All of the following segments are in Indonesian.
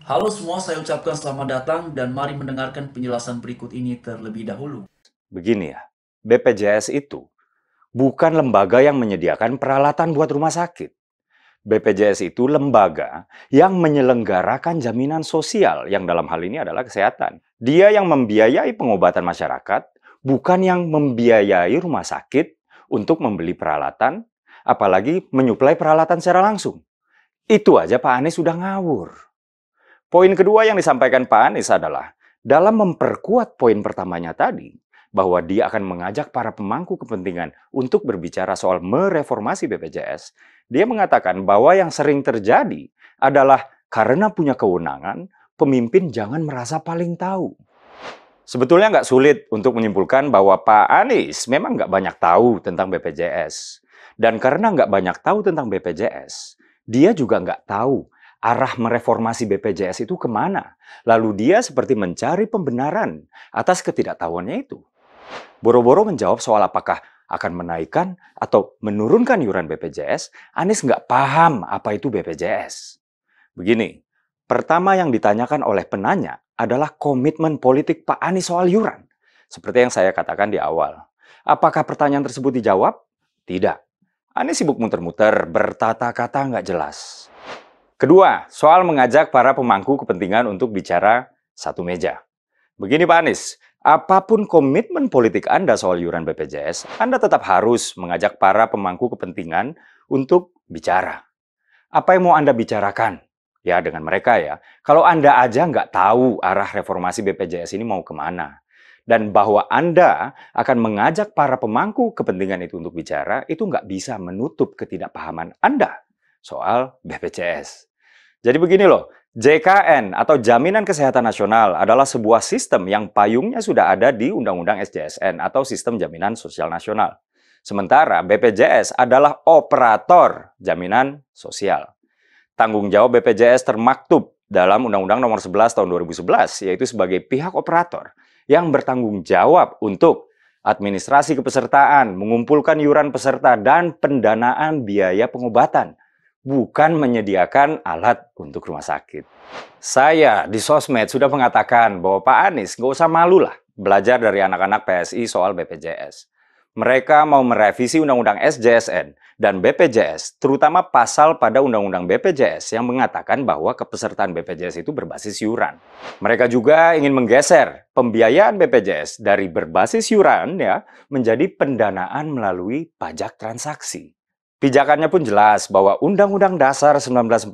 Halo semua, saya ucapkan selamat datang dan mari mendengarkan penjelasan berikut ini terlebih dahulu. Begini ya, BPJS itu bukan lembaga yang menyediakan peralatan buat rumah sakit. BPJS itu lembaga yang menyelenggarakan jaminan sosial yang dalam hal ini adalah kesehatan. Dia yang membiayai pengobatan masyarakat, bukan yang membiayai rumah sakit untuk membeli peralatan, apalagi menyuplai peralatan secara langsung. Itu aja Pak Anies sudah ngawur. Poin kedua yang disampaikan Pak Anies adalah, dalam memperkuat poin pertamanya tadi, bahwa dia akan mengajak para pemangku kepentingan untuk berbicara soal mereformasi BPJS, dia mengatakan bahwa yang sering terjadi adalah karena punya kewenangan, pemimpin jangan merasa paling tahu. Sebetulnya nggak sulit untuk menyimpulkan bahwa Pak Anies memang nggak banyak tahu tentang BPJS. Dan karena nggak banyak tahu tentang BPJS, dia juga nggak tahu arah mereformasi BPJS itu kemana. Lalu dia seperti mencari pembenaran atas ketidaktahuannya itu. Boro-boro menjawab soal apakah akan menaikkan atau menurunkan iuran BPJS, Anies nggak paham apa itu BPJS. Begini, pertama yang ditanyakan oleh penanya adalah komitmen politik Pak Anies soal iuran. Seperti yang saya katakan di awal. Apakah pertanyaan tersebut dijawab? Tidak. Anies sibuk muter-muter, bertata kata nggak jelas. Kedua, soal mengajak para pemangku kepentingan untuk bicara satu meja. Begini Pak Anies, apapun komitmen politik Anda soal iuran BPJS, Anda tetap harus mengajak para pemangku kepentingan untuk bicara. Apa yang mau Anda bicarakan? Ya, dengan mereka ya. Kalau Anda aja nggak tahu arah reformasi BPJS ini mau kemana, dan bahwa Anda akan mengajak para pemangku kepentingan itu untuk bicara, itu nggak bisa menutup ketidakpahaman Anda soal BPJS. Jadi begini loh, JKN atau Jaminan Kesehatan Nasional adalah sebuah sistem yang payungnya sudah ada di Undang-Undang SJSN atau Sistem Jaminan Sosial Nasional. Sementara BPJS adalah operator jaminan sosial. Tanggung jawab BPJS termaktub dalam Undang-Undang Nomor 11 Tahun 2011, yaitu sebagai pihak operator yang bertanggung jawab untuk administrasi kepesertaan, mengumpulkan iuran peserta, dan pendanaan biaya pengobatan, bukan menyediakan alat untuk rumah sakit. Saya di sosmed sudah mengatakan bahwa Pak Anies nggak usah malu lah belajar dari anak-anak PSI soal BPJS. Mereka mau merevisi Undang-Undang SJSN dan BPJS, terutama pasal pada Undang-Undang BPJS yang mengatakan bahwa kepesertaan BPJS itu berbasis iuran. Mereka juga ingin menggeser pembiayaan BPJS dari berbasis iuran ya menjadi pendanaan melalui pajak transaksi. Pijakannya pun jelas bahwa Undang-Undang Dasar 1945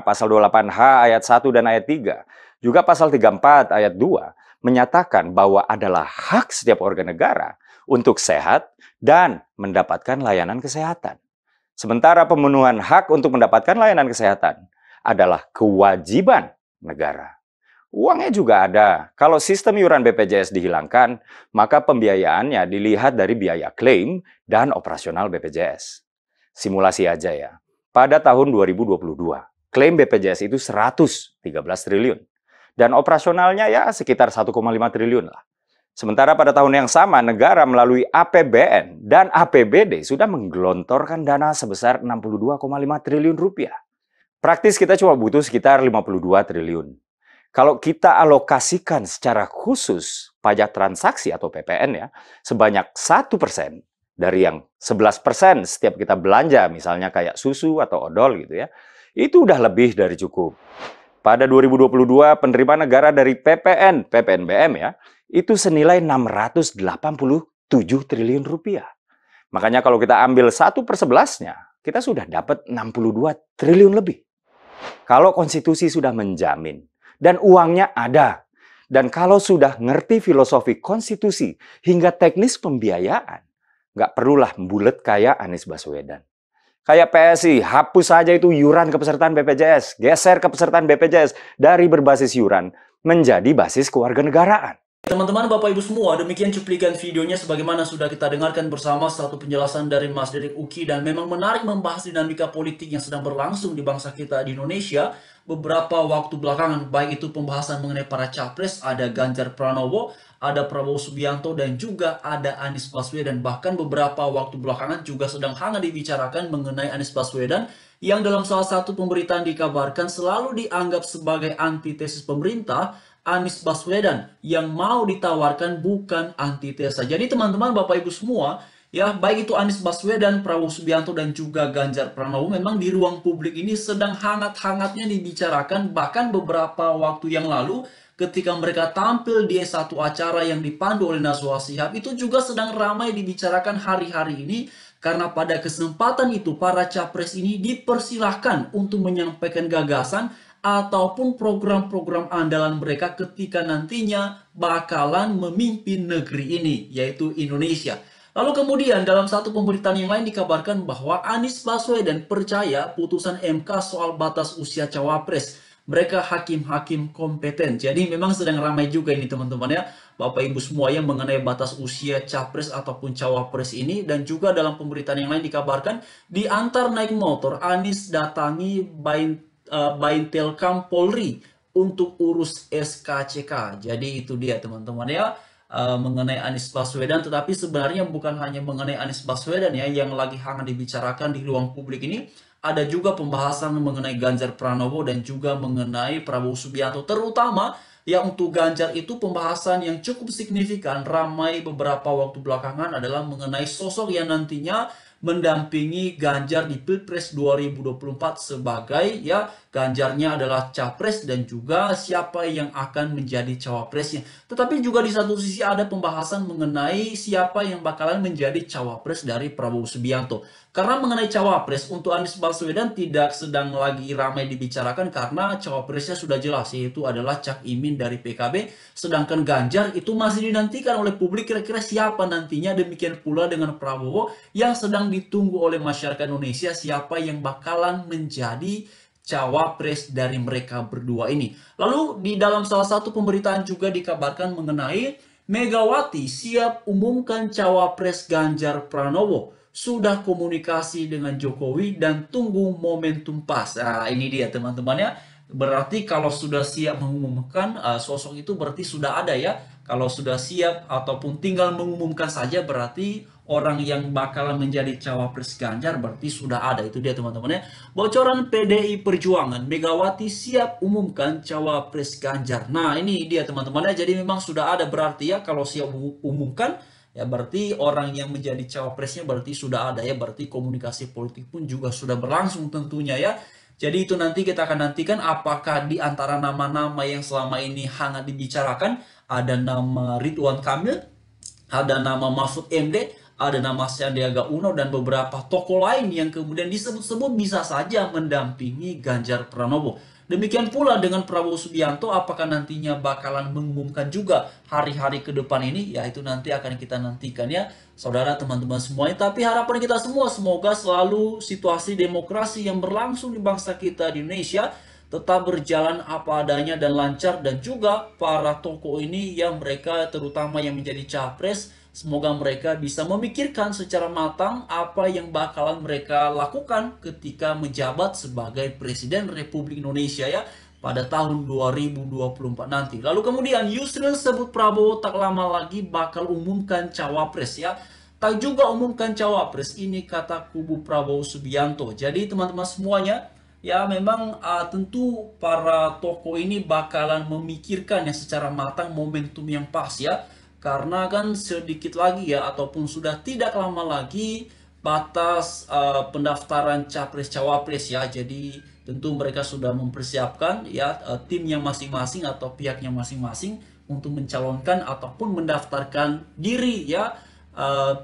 pasal 28H ayat 1 dan ayat 3, juga pasal 34 ayat 2 menyatakan bahwa adalah hak setiap warga negara untuk sehat dan mendapatkan layanan kesehatan. Sementara pemenuhan hak untuk mendapatkan layanan kesehatan adalah kewajiban negara. Uangnya juga ada. Kalau sistem iuran BPJS dihilangkan, maka pembiayaannya dilihat dari biaya klaim dan operasional BPJS. Simulasi aja ya. Pada tahun 2022, klaim BPJS itu 113 triliun. Dan operasionalnya ya sekitar 1,5 triliun lah. Sementara pada tahun yang sama, negara melalui APBN dan APBD sudah menggelontorkan dana sebesar 62,5 triliun rupiah. Praktis kita cuma butuh sekitar 52 triliun. Kalau kita alokasikan secara khusus pajak transaksi atau PPN ya, sebanyak 1% dari yang 11% setiap kita belanja, misalnya kayak susu atau odol gitu ya, itu udah lebih dari cukup. Pada 2022, penerimaan negara dari PPN, PPNBM ya, itu senilai 687 triliun rupiah. Makanya kalau kita ambil 1/11-nya, kita sudah dapat 62 triliun lebih. Kalau konstitusi sudah menjamin, dan uangnya ada, dan kalau sudah ngerti filosofi konstitusi hingga teknis pembiayaan, nggak perlulah bulet kayak Anies Baswedan. Kayak PSI, hapus saja itu iuran kepesertaan BPJS, geser kepesertaan BPJS dari berbasis iuran menjadi basis kewarganegaraan. Teman-teman, Bapak Ibu semua, demikian cuplikan videonya sebagaimana sudah kita dengarkan bersama satu penjelasan dari Mas Derik Uki, dan memang menarik membahas dinamika politik yang sedang berlangsung di bangsa kita di Indonesia beberapa waktu belakangan, baik itu pembahasan mengenai para capres, ada Ganjar Pranowo, ada Prabowo Subianto, dan juga ada Anies Baswedan. Bahkan beberapa waktu belakangan juga sedang hangat dibicarakan mengenai Anies Baswedan yang dalam salah satu pemberitaan dikabarkan selalu dianggap sebagai antitesis pemerintah, Anies Baswedan, yang mau ditawarkan bukan antitesa. Jadi teman-teman, Bapak Ibu semua, ya baik itu Anies Baswedan, Prabowo Subianto, dan juga Ganjar Pranowo memang di ruang publik ini sedang hangat-hangatnya dibicarakan. Bahkan beberapa waktu yang lalu ketika mereka tampil di satu acara yang dipandu oleh Najwa Shihab, itu juga sedang ramai dibicarakan hari-hari ini. Karena pada kesempatan itu para capres ini dipersilahkan untuk menyampaikan gagasan ataupun program-program andalan mereka ketika nantinya bakalan memimpin negeri ini, yaitu Indonesia. Lalu kemudian dalam satu pemberitaan yang lain dikabarkan bahwa Anies Baswedan percaya putusan MK soal batas usia cawapres. Mereka hakim-hakim kompeten. Jadi memang sedang ramai juga ini teman-teman ya, Bapak Ibu semua, yang mengenai batas usia capres ataupun cawapres ini. Dan juga dalam pemberitaan yang lain dikabarkan di antar naik motor Anies datangi Baintelkam Polri untuk urus SKCK. Jadi itu dia teman-teman ya, mengenai Anies Baswedan. Tetapi sebenarnya bukan hanya mengenai Anies Baswedan ya yang lagi hangat dibicarakan di ruang publik ini. Ada juga pembahasan mengenai Ganjar Pranowo dan juga mengenai Prabowo Subianto. Terutama ya untuk Ganjar itu pembahasan yang cukup signifikan ramai beberapa waktu belakangan adalah mengenai sosok yang nantinya mendampingi Ganjar di Pilpres 2024 sebagai ya Ganjarnya adalah capres dan juga siapa yang akan menjadi cawapresnya. Tetapi juga di satu sisi ada pembahasan mengenai siapa yang bakalan menjadi cawapres dari Prabowo Subianto. Karena mengenai cawapres untuk Anies Baswedan tidak sedang lagi ramai dibicarakan karena cawapresnya sudah jelas, yaitu adalah Cak Imin dari PKB. Sedangkan Ganjar itu masih dinantikan oleh publik kira-kira siapa nantinya. Demikian pula dengan Prabowo yang sedang ditunggu oleh masyarakat Indonesia siapa yang bakalan menjadi cawapres dari mereka berdua ini. Lalu di dalam salah satu pemberitaan juga dikabarkan mengenai Megawati siap umumkan cawapres Ganjar Pranowo. Sudah komunikasi dengan Jokowi dan tunggu momentum pas. Nah, ini dia teman-teman ya. Berarti kalau sudah siap mengumumkan sosok itu berarti sudah ada ya. Kalau sudah siap ataupun tinggal mengumumkan saja berarti orang yang bakalan menjadi cawapres Ganjar berarti sudah ada. Itu dia teman-teman ya. Bocoran PDI Perjuangan, Megawati siap umumkan cawapres Ganjar. Nah ini dia teman-teman ya. Jadi memang sudah ada berarti ya kalau siap umumkan ya berarti orang yang menjadi cawapresnya berarti sudah ada ya. Berarti komunikasi politik pun juga sudah berlangsung tentunya ya. Jadi itu nanti kita akan nantikan apakah di antara nama-nama yang selama ini hangat dibicarakan ada nama Ridwan Kamil, ada nama Mahfud MD, ada nama Sandiaga Uno dan beberapa tokoh lain yang kemudian disebut-sebut bisa saja mendampingi Ganjar Pranowo. Demikian pula dengan Prabowo Subianto, apakah nantinya bakalan mengumumkan juga hari-hari ke depan ini? Ya itu nanti akan kita nantikan ya, saudara teman-teman semuanya. Tapi harapan kita semua semoga selalu situasi demokrasi yang berlangsung di bangsa kita di Indonesia tetap berjalan apa adanya dan lancar, dan juga para tokoh ini yang mereka terutama yang menjadi capres, semoga mereka bisa memikirkan secara matang apa yang bakalan mereka lakukan ketika menjabat sebagai Presiden Republik Indonesia ya pada tahun 2024 nanti. Lalu kemudian Yusril sebut Prabowo tak lama lagi bakal umumkan cawapres ya. Tak juga umumkan cawapres, ini kata kubu Prabowo Subianto. Jadi teman-teman semuanya, ya memang tentu para tokoh ini bakalan memikirkan ya secara matang momentum yang pas ya. Karena kan sedikit lagi ya ataupun sudah tidak lama lagi batas pendaftaran capres cawapres ya. Jadi tentu mereka sudah mempersiapkan ya timnya masing-masing atau pihaknya masing-masing untuk mencalonkan ataupun mendaftarkan diri ya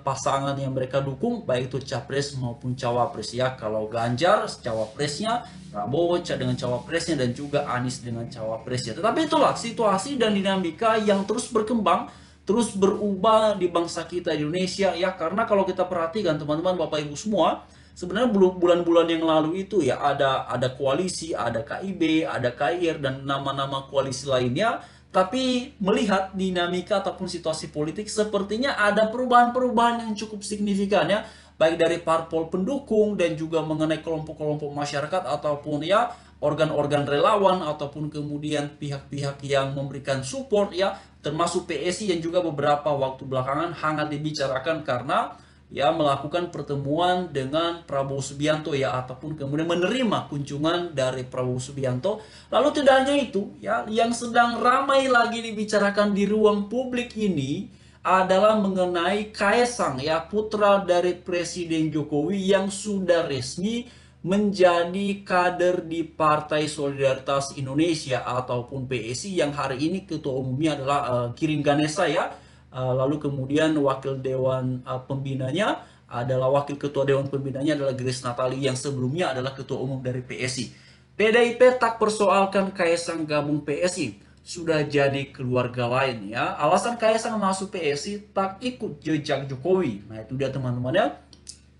pasangan yang mereka dukung baik itu capres maupun cawapres ya. Kalau Ganjar cawapresnya, Prabowo dengan cawapresnya, dan juga Anies dengan cawapresnya. Tetapi itulah situasi dan dinamika yang terus berkembang, terus berubah di bangsa kita di Indonesia ya. Karena kalau kita perhatikan teman-teman Bapak Ibu semua, sebenarnya bulan-bulan yang lalu itu ya ada koalisi, ada KIB, ada KIR dan nama-nama koalisi lainnya. Tapi melihat dinamika ataupun situasi politik sepertinya ada perubahan-perubahan yang cukup signifikan ya. Baik dari parpol pendukung dan juga mengenai kelompok-kelompok masyarakat ataupun ya organ-organ relawan ataupun kemudian pihak-pihak yang memberikan support ya. Termasuk PSI yang juga beberapa waktu belakangan hangat dibicarakan karena ya melakukan pertemuan dengan Prabowo Subianto ya, ataupun kemudian menerima kunjungan dari Prabowo Subianto. Lalu tidak hanya itu ya, yang sedang ramai lagi dibicarakan di ruang publik ini adalah mengenai Kaesang ya, putra dari Presiden Jokowi yang sudah resmi menjadi kader di Partai Solidaritas Indonesia ataupun PSI, yang hari ini ketua umumnya adalah Giring Ganesa ya. Lalu kemudian wakil dewan pembinanya adalah wakil ketua dewan pembinanya adalah Grace Natali yang sebelumnya adalah ketua umum dari PSI. PDIP tak persoalkan Kaesang gabung PSI, sudah jadi keluarga lain ya. Alasan Kaesang masuk PSI tak ikut jejak Jokowi. Nah itu dia teman-teman ya.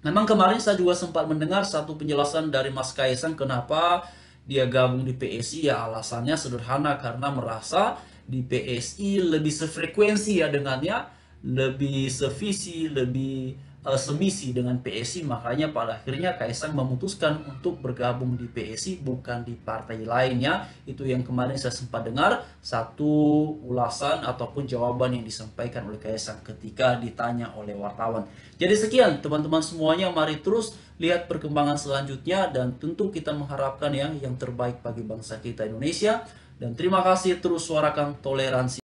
Memang kemarin saya juga sempat mendengar satu penjelasan dari Mas Kaesang kenapa dia gabung di PSI, ya alasannya sederhana karena merasa di PSI lebih sefrekuensi ya dengannya, lebih sevisi, lebih semisi dengan PSI, makanya pada akhirnya Kaesang memutuskan untuk bergabung di PSI bukan di partai lainnya. Itu yang kemarin saya sempat dengar satu ulasan ataupun jawaban yang disampaikan oleh Kaesang ketika ditanya oleh wartawan. Jadi sekian teman-teman semuanya, mari terus lihat perkembangan selanjutnya dan tentu kita mengharapkan ya yang terbaik bagi bangsa kita Indonesia, dan terima kasih, terus suarakan toleransi.